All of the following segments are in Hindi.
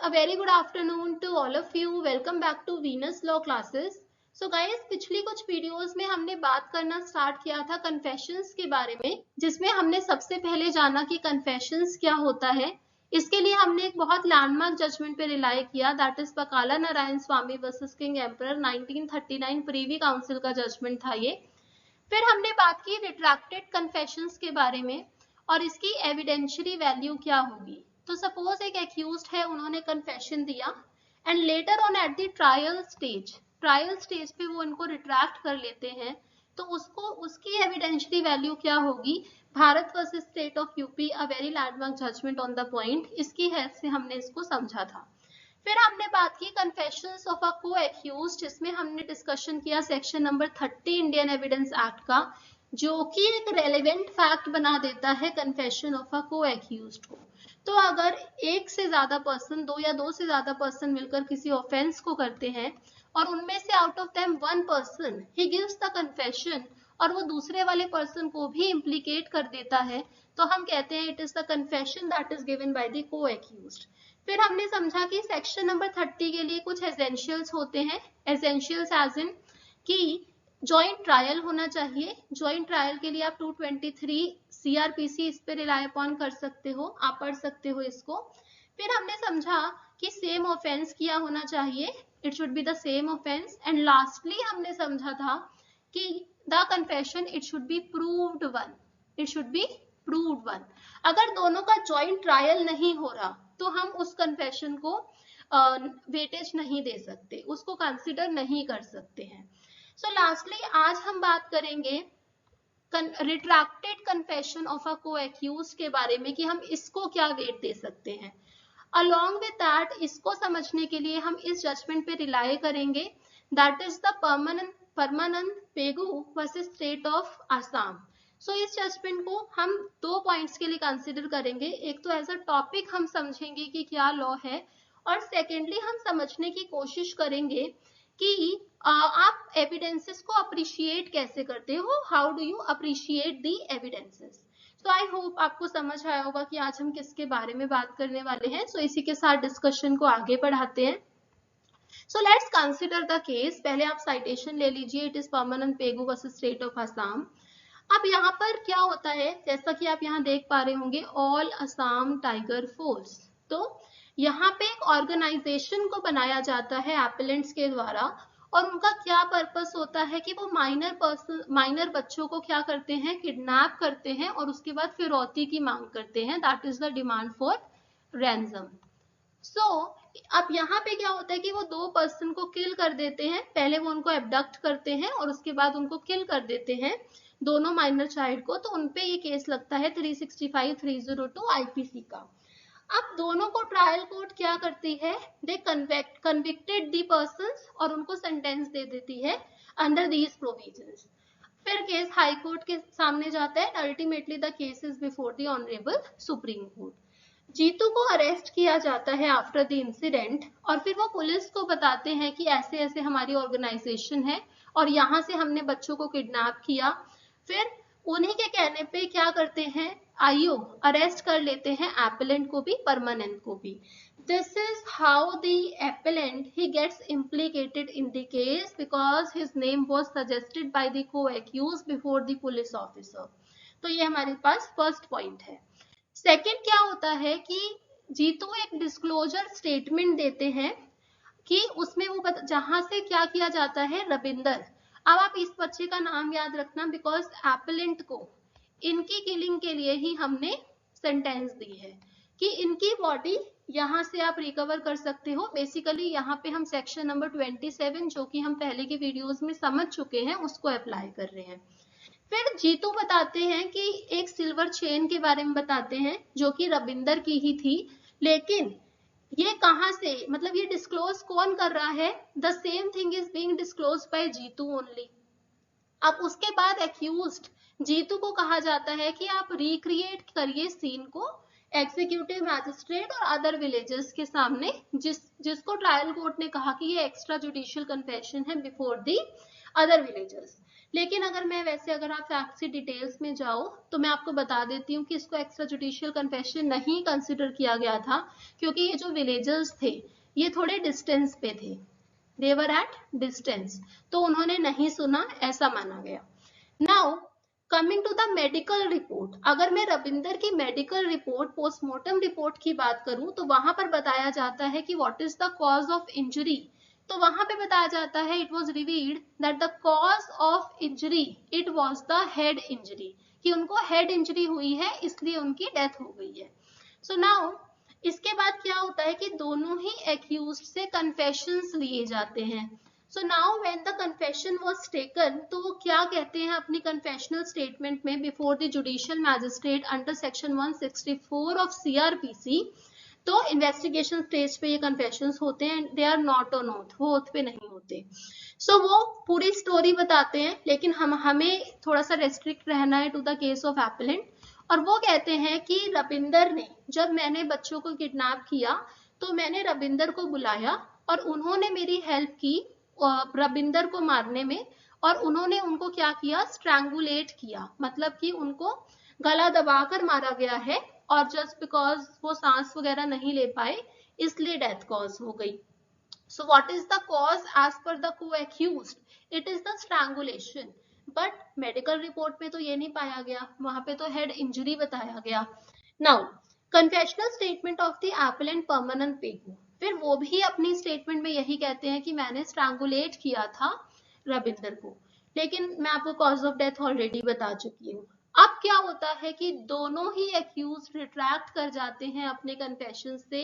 very good afternoon to all of you. Welcome back to Venus Law classes. So guys, पिछली कुछ वीडियोस में हमने बात करना स्टार्ट किया था कन्फेशंस के बारे में, जिसमें हमने सबसे पहले जाना कि कन्फेशंस क्या होता है। इसके लिए हमने एक बहुत लैंडमार्क जजमेंट पे रिलाई किया, that is Bakala Narayan Swami versus king emperor 1939 privy council का जजमेंट था ये। फिर हमने बात की रिट्रैक्टेड कन्फेशंस के बारे में और इसकी एविडेंशियरी वैल्यू क्या होगी। तो सपोज एक एक्यूज्ड है, उन्होंने कन्फेशन दिया and later on at the trial stage पे वो इनको रिट्रैक्ट कर लेते हैं, तो उसकी एविडेंशियरी वैल्यू क्या होगी। Bharat versus state of UP, a very landmark judgment on the point, इसकी हेल्प से हमने इसको समझा था। फिर हमने बात की कन्फेशंस ऑफ अ को एक्यूज्ड, जिसमें हमने डिस्कशन किया section number 30 Indian evidence act का, जो कि एक रेलेवेंट फैक्ट बना देता है कन्फेशन ऑफ अ को एक्यूज्ड को। तो अगर एक से ज्यादा पर्सन, दो या दो से ज्यादा पर्सन मिलकर किसी ऑफेंस को करते हैं और उनमें से out of them one person he gives the confession और वो दूसरे वाले पर्सन को भी इम्प्लीकेट कर देता है, तो हम कहते हैं it is the confession that is given by the को एक्यूज्ड। फिर हमने समझा कि सेक्शन नंबर 30 के लिए कुछ एसेंशियल्स होते हैं। एसेंशियल्स एज इन कि जॉइंट ट्रायल होना चाहिए। जॉइंट ट्रायल के लिए आप 223 सीआरपीसी इस पे रिलाई अपॉन कर सकते हो, आप पढ़ सकते हो इसको। फिर हमने समझा कि सेम ऑफेंस किया होना चाहिए, it should be the same offence. And lastly हमने समझा था कि the confession it should be proved one, it should be proved one. अगर दोनों का जॉइंट ट्रायल नहीं हो रहा तो हम उस कन्फेशन को वेटेज नहीं दे सकते, उसको कंसिडर नहीं कर सकते हैं। सो लास्टली आज हम बात करेंगे रिट्रैक्टेड कन्फेशन ऑफ अ को एक्यूज्ड के बारे में कि हम इसको क्या वेट दे सकते हैं। अलॉन्ग विद दैट, इसको समझने के लिए हम इस जजमेंट पे रिलाई करेंगे, that is the Parmanand Pegu versus state of Assam. So इस जजमेंट को हम 2 पॉइंट्स के लिए कंसिडर करेंगे। एक तो एज अ टॉपिक हम समझेंगे कि क्या लॉ है, और सेकेंडली हम समझने की कोशिश करेंगे कि आप एविडेंसेस को अप्रिशिएट कैसे करते हो, how do you appreciate the evidences. तो आई होप आपको समझ आया होगा कि आज हम किसके बारे में बात करने वाले हैं। सो इसी के साथ डिस्कशन को आगे बढ़ाते हैं। So let's consider the case. पहले आप साइटेशन ले लीजिए, it is Parmanand Pegu versus state of Assam. अब यहाँ पर क्या होता है, जैसा कि आप यहाँ देख पा रहे होंगे, ऑल असम टाइगर फोर्स। तो यहाँ पे एक ऑर्गेनाइजेशन को बनाया जाता है एपेलेंट्स के द्वारा, और उनका क्या पर्पस होता है कि वो माइनर बच्चों को क्या करते हैं, किडनैप करते हैं और उसके बाद फिरौती की मांग करते हैं, that is the demand for ransom. So अब यहाँ पे क्या होता है कि वो 2 पर्सन को किल कर देते हैं। पहले वो उनको एबडक्ट करते हैं और उसके बाद उनको किल कर देते हैं, दोनों माइनर चाइल्ड को। तो उनपे ये केस लगता है 365-302 आईपीसी का। अब दोनों को ट्रायल कोर्ट क्या करती है, दे कन्विक्टेड दी पर्संस और उनको सेंटेंस दे देती है अंडर दीज प्रोविजंस। फिर केस हाई कोर्ट के सामने जाता है, ultimately the case is before the honourable supreme court. Jitu को अरेस्ट किया जाता है आफ्टर द इंसिडेंट, और फिर वो पुलिस को बताते हैं कि ऐसे ऐसे हमारी ऑर्गेनाइजेशन है और यहाँ से हमने बच्चों को किडनैप किया। फिर उन्हीं के कहने पे क्या करते हैं, आईओ अरेस्ट कर लेते हैं एपेलेंट को भी, परमानेंट को भी। This is how the appellant he gets implicated in the case because his name was suggested by the को accused before the police officer. तो ये हमारे पास फर्स्ट पॉइंट है। सेकेंड क्या होता है कि जीतू एक डिस्क्लोजर स्टेटमेंट देते हैं कि उसमें वो जहां से क्या किया जाता है, रविंदर। अब आप इस बच्चे का नाम याद रखना, बिकॉज एपेलेंट को इनकी किलिंग के लिए ही हमने सेंटेंस दी है कि इनकी बॉडी यहाँ से आप रिकवर कर सकते हो। बेसिकली यहाँ पे हम सेक्शन नंबर 27, जो कि हम पहले की वीडियोस में समझ चुके हैं, उसको अप्लाई कर रहे हैं। फिर जीतू बताते हैं कि एक सिल्वर चेन के बारे में बताते हैं जो कि रविंदर की ही थी, लेकिन ये कहां से, मतलब ये डिस्क्लोज कौन कर रहा है, the same thing is being disclose by Jitu only. अब उसके बाद एक्यूज्ड जीतू को कहा जाता है कि आप रिक्रिएट करिए सीन को एग्जीक्यूटिव मैजिस्ट्रेट और अदर विलेजर्स के सामने, जिसको ट्रायल कोर्ट ने कहा कि ये एक्स्ट्रा जुडिशियल कन्फेशन है बिफोर दी अदर विलेजर्स। लेकिन अगर आप फैक्ट्स की डिटेल्स में जाओ तो मैं आपको बता देती हूँ कि इसको एक्स्ट्रा जुडिशियल कन्फेशन नहीं कंसिडर किया गया था, क्योंकि ये जो विलेजर्स थे ये थोड़े डिस्टेंस पे थे, दे वर एट डिस्टेंस, तो उन्होंने नहीं सुना, ऐसा माना गया। Now coming to the medical report, अगर मैं रविंदर की मेडिकल रिपोर्ट, पोस्टमार्टम रिपोर्ट की बात करूं तो वहां पर बताया जाता है कि what is the cause of injury. तो वहां पे बताया जाता है, it was revealed that the cause of injury it was the head injury, कि उनको हेड इंजरी हुई है इसलिए उनकी डेथ हो गई है। सो नाउ इसके बाद क्या होता है कि दोनों ही एक्यूज्ड से कन्फेशंस लिए जाते हैं। So now when the confession was taken, तो वो क्या कहते हैं अपनी कन्फेशनल स्टेटमेंट में before the judicial magistrate under section 164 of CrPC. तो इन्वेस्टिगेशन स्टेज पे ये कन्फेशंस होते हैं, they are not on oath, वो ओथ पे नहीं होते। सो वो पूरी स्टोरी बताते हैं, लेकिन हमें थोड़ा सा रेस्ट्रिक्ट रहना है to the case of appellant. और वो कहते हैं कि रविंदर ने, जब मैंने बच्चों को किडनैप किया तो मैंने रविंदर को बुलाया और उन्होंने मेरी हेल्प की रविंदर को मारने में, और उन्होंने उनको क्या किया, स्ट्रैंगुलेट किया, मतलब कि उनको गला दबाकर मारा गया है, और जस्ट बिकॉज वो सांस वगैरह नहीं ले पाए इसलिए डेथ कॉज हो गई। So what is the cause as per the co-accused, it is the strangulation, but medical report में तो ये नहीं पाया गया, वहां पे तो हेड इंजरी बताया गया। Now confessional statement of the appellant Parmanand Pegu, फिर वो भी अपनी स्टेटमेंट में यही कहते हैं कि मैंने स्ट्रैंगुलेट किया था रविंदर को, लेकिन मैं आपको कॉज ऑफ डेथ ऑलरेडी बता चुकी हूँ। अब क्या होता है कि दोनों ही एक्यूज रिट्रैक्ट कर जाते हैं अपने कन्फेशन से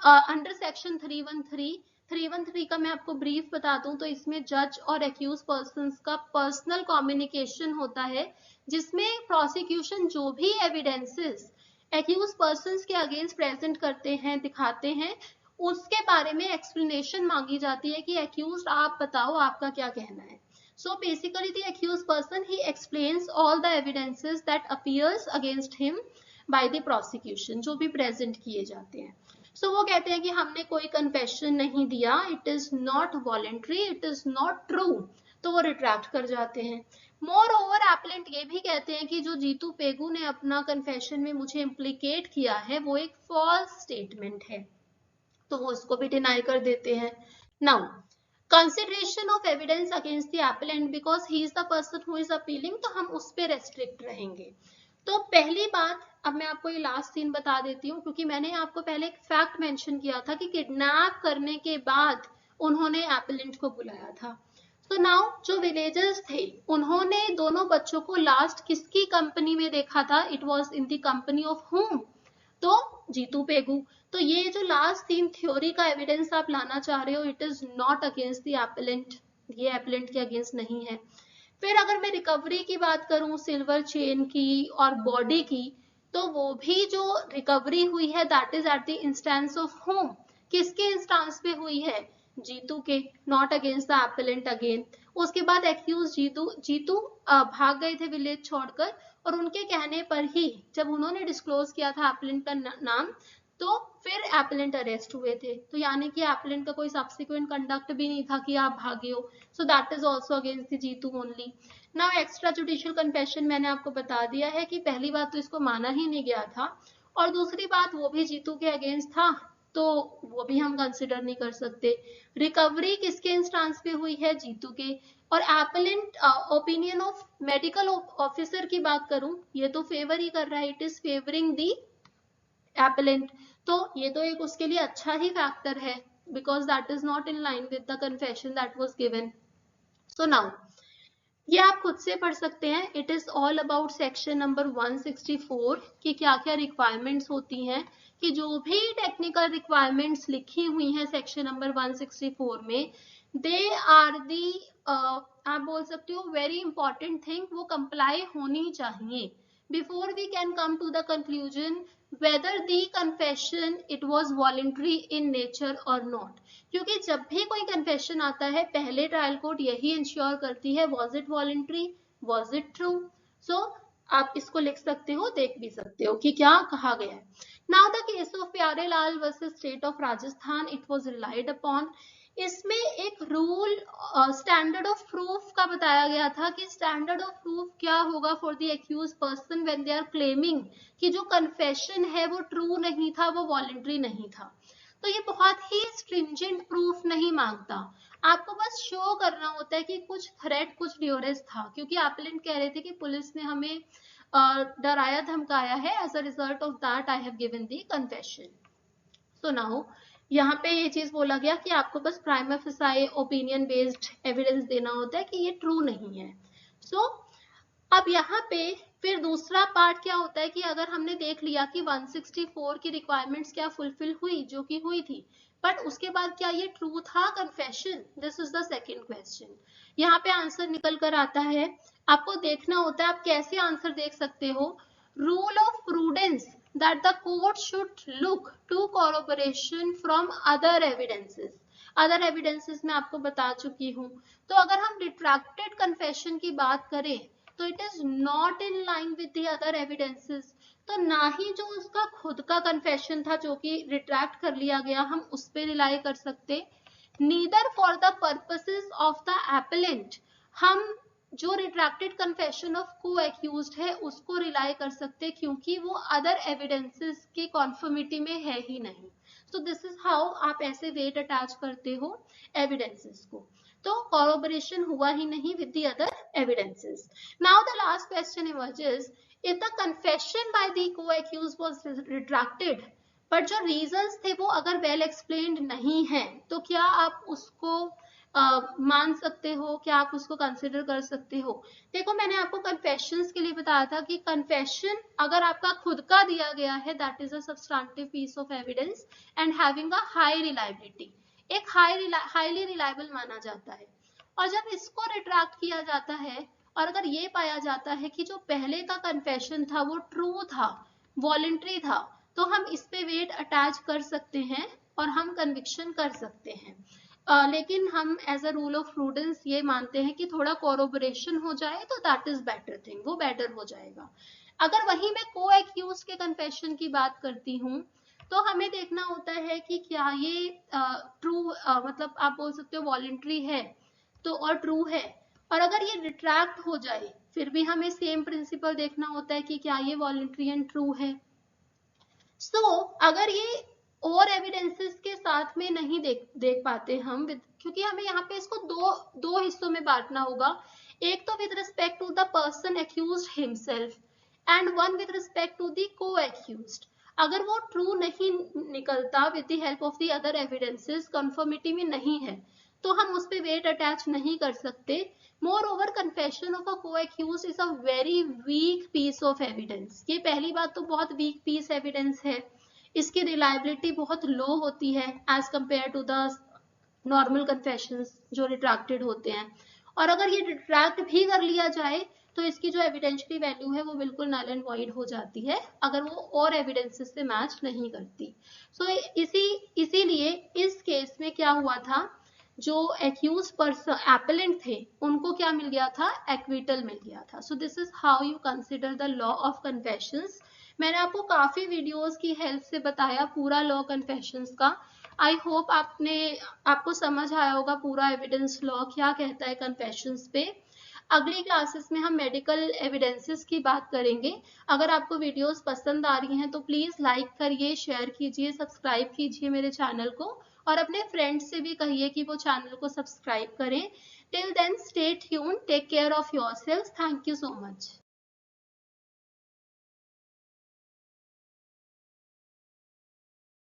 अंडर सेक्शन 313 का मैं आपको ब्रीफ बता दूं तो इसमें जज और एक्यूज पर्संस का पर्सनल कम्युनिकेशन होता है, जिसमें प्रोसिक्यूशन जो भी एविडेंसेस एक्यूज पर्संस के अगेंस्ट प्रेजेंट करते हैं, दिखाते हैं, उसके बारे में एक्सप्लेनेशन मांगी जाती है कि एक्यूज आप बताओ आपका क्या कहना है। So basically the accused person, he explains all the evidences that appears against him by the prosecution, जो भी present किए जाते हैं। So वो कहते हैं कि हमने कोई confession नहीं दिया, it is not voluntary, it is not true, तो वो retract कर जाते हैं। Moreover appellant ये भी कहते हैं कि जो जीतू पेगू ने अपना confession में मुझे implicate किया है वो एक false statement है, तो वो उसको भी deny कर देते हैं। Now consideration of evidence against the appellant because he is the person who is appealing, तो हम उस पे रेस्ट्रिक्ट रहेंगे। तो पहली बात, अब मैं आपको ये लास्ट सीन बता देती हूँ, क्योंकि मैंने आपको पहले एक फैक्ट मेंशन किया था कि किडनैप करने के बाद उन्होंने appellant को बुलाया था। तो नाउ जो विलेजर्स थे उन्होंने दोनों बच्चों को लास्ट किसकी कंपनी में देखा था, it was in the company of हुम, तो जीतू पेगू। तो ये जो लास्ट तीन थ्योरी का एविडेंस आप लाना चाह रहे हो, it is not against the appellant, ये एपेलेंट के अगेंस्ट नहीं है। फिर अगर मैं रिकवरी की बात करूं सिल्वर चेन की और बॉडी की, तो वो भी जो रिकवरी हुई है that is at the instance of home, किसके इंस्टेंस पे हुई है, जीतू के, not against the appellant again. उसके बाद एक्यूज जीतू भाग गए थे विलेज छोड़कर, और उनके कहने पर ही जब उन्होंने डिस्क्लोज किया था एपेलेंट का नाम, तो फिर एपेलेंट अरेस्ट हुए थे, तो यानी कि एपेलेंट का कोई सब्सिक्वेंट कंडक्ट भी नहीं था कि आप भागे हो, so that is also against the Jitu only. Now extra judicial confession मैंने आपको बता दिया है कि पहली बात तो इसको माना ही नहीं गया था, और दूसरी बात वो भी जीतू के अगेंस्ट था, तो वो भी हम कंसिडर नहीं कर सकते। रिकवरी किसके इंस्टांस पे हुई है, जीतू के। और appellant opinion of medical officer की बात करूं, ये तो फेवर ही कर रहा है, it is favouring the appellant, तो ये तो एक उसके लिए अच्छा ही फैक्टर है, because that is not in line with the confession that was given. So now ये आप खुद से पढ़ सकते हैं, it is all about section number 164 कि क्या क्या रिक्वायरमेंट्स होती हैं, कि जो भी टेक्निकल रिक्वायरमेंट्स लिखी हुई हैं सेक्शन नंबर 164 में, दे आर दी आप बोल सकते हो वेरी इंपॉर्टेंट थिंग, वो कंप्लाई होनी चाहिए before we can come to the conclusion whether the confession it was voluntary in nature or not, क्योंकि जब भी कोई कन्फेशन आता है पहले ट्रायल कोर्ट यही इंश्योर करती है was it voluntary, was it true। so आप इसको लिख सकते हो, देख भी सकते हो कि क्या कहा गया है। Now the case of Pyarelal versus state of Rajasthan, it was relied upon। इसमें एक रूल स्टैंडर्ड ऑफ प्रूफ का बताया गया था कि स्टैंडर्ड ऑफ प्रूफ क्या होगा for the accuse person when they are claiming कि जो कन्फेशन है वो ट्रू नहीं था, वो वॉलंटरी नहीं था। तो ये बहुत ही स्ट्रिंजेंट प्रूफ नहीं मांगता, आपको बस शो करना होता है कि कुछ थ्रेट, कुछ ड्यूरेस था, क्योंकि एपेलेंट कह रहे थे कि पुलिस ने हमें डराया धमकाया है, as a result of that I have given the confession. So now यहाँ पे ये चीज बोला गया कि आपको बस prima facie opinion based evidence देना होता है कि ये ट्रू नहीं है। सो अब यहाँ पे फिर दूसरा पार्ट क्या होता है कि अगर हमने देख लिया कि 164 की रिक्वायरमेंट्स क्या फुलफिल हुई, जो कि हुई थी, बट उसके बाद क्या ये ट्रू था confession? This is the second question. यहाँ पे आंसर निकल कर आता है, आपको देखना होता है आप कैसे आंसर देख सकते हो। Rule of prudence that the court should look to corroboration from other evidences. other evidences मैं आपको बता चुकी हूँ। तो अगर हम retracted confession की बात करें तो it is not in line with the other evidences। तो ना ही जो उसका खुद का confession था जो कि retract कर लिया गया हम उस पर रिलाई कर सकते, neither for the purposes of the appellant हम जो रिट्रैक्टेड कन्फेशन ऑफ को एक्यूज्ड है उसको रिलाई कर सकते, क्योंकि वो अदर एविडेंसेस के कॉन्फर्मिटी में है ही नहीं। सो दिस इज हाउ आप ऐसे वेट अटैच करते हो एविडेंसेस को। तो कॉरोबोरेशन हुआ ही नहीं with the other evidences. Now the last question emerges, if the confession bye the को एक्यूज्ड वाज रिट्रैक्टेड बट जो रीजंस थे वो अगर वेल एक्सप्लेन्ड नहीं है, तो क्या आप उसको मान सकते हो, क्या आप उसको कंसिडर कर सकते हो? देखो मैंने आपको कन्फेशंस के लिए बताया था कि कन्फेशन अगर आपका खुद का दिया गया है that is a substantive piece of evidence and having a high reliability, एक हाईली रिलायबल माना जाता है। और जब इसको रिट्रैक्ट किया जाता है और अगर ये पाया जाता है कि जो पहले का कन्फेशन था वो ट्रू था, वॉलंटरी था, तो हम इस पे वेट अटैच कर सकते हैं और हम कन्विक्शन कर सकते हैं। लेकिन हम as a rule of prudence ये मानते हैं कि थोड़ा कोरोबोरेशन हो जाए तो दैट इज बेटर थिंग, वो बेटर हो जाएगा। अगर वही मैं को एक्यूज के कन्फेशन की बात करती हूँ तो हमें देखना होता है कि क्या ये ट्रू मतलब आप बोल सकते हो वॉलंटरी है तो और ट्रू है, और अगर ये रिट्रैक्ट हो जाए फिर भी हमें सेम प्रिंसिपल देखना होता है कि क्या ये वॉलंटरी एंड ट्रू है। सो अगर ये और एविडेंसेस के साथ में नहीं देख पाते हम क्योंकि हमें यहाँ पे इसको दो हिस्सों में बांटना होगा, एक तो with respect to the person accused himself and one with respect to the को एक्यूज्ड। अगर वो ट्रू नहीं निकलता with the help of the other evidences, conformity में नहीं है, तो हम उस पर वेट अटैच नहीं कर सकते। Moreover confession of a co-accused is a very weak piece of evidence. ये पहली बात तो बहुत वीक पीस एविडेंस है, इसकी रिलायबिलिटी बहुत लो होती है as compare to the normal confessions जो रिट्रैक्टेड होते हैं, और अगर ये रिट्रैक्ट भी कर लिया जाए तो इसकी जो एविडेंशियरी वैल्यू है वो बिल्कुल नल एंड वॉइड हो जाती है अगर वो और एविडेंसेस से मैच नहीं करती। सो इसीलिए इस केस में क्या हुआ था, जो एक्यूज पर्सन एपेलेंट थे उनको क्या मिल गया था, एक्विटल मिल गया था। So this is how you consider the law of confessions. मैंने आपको काफी वीडियोस की हेल्प से बताया पूरा लॉ कन्फेशंस का। आई होप आपको समझ आया होगा पूरा एविडेंस लॉ क्या कहता है कन्फेशंस पे। अगली क्लासेस में हम मेडिकल एविडेंसेस की बात करेंगे। अगर आपको वीडियोस पसंद आ रही हैं तो प्लीज लाइक करिए, शेयर कीजिए, सब्सक्राइब कीजिए मेरे चैनल को, और अपने फ्रेंड्स से भी कहिए कि वो चैनल को सब्सक्राइब करें। Till then stay tuned, take care of yourself, thank you so much.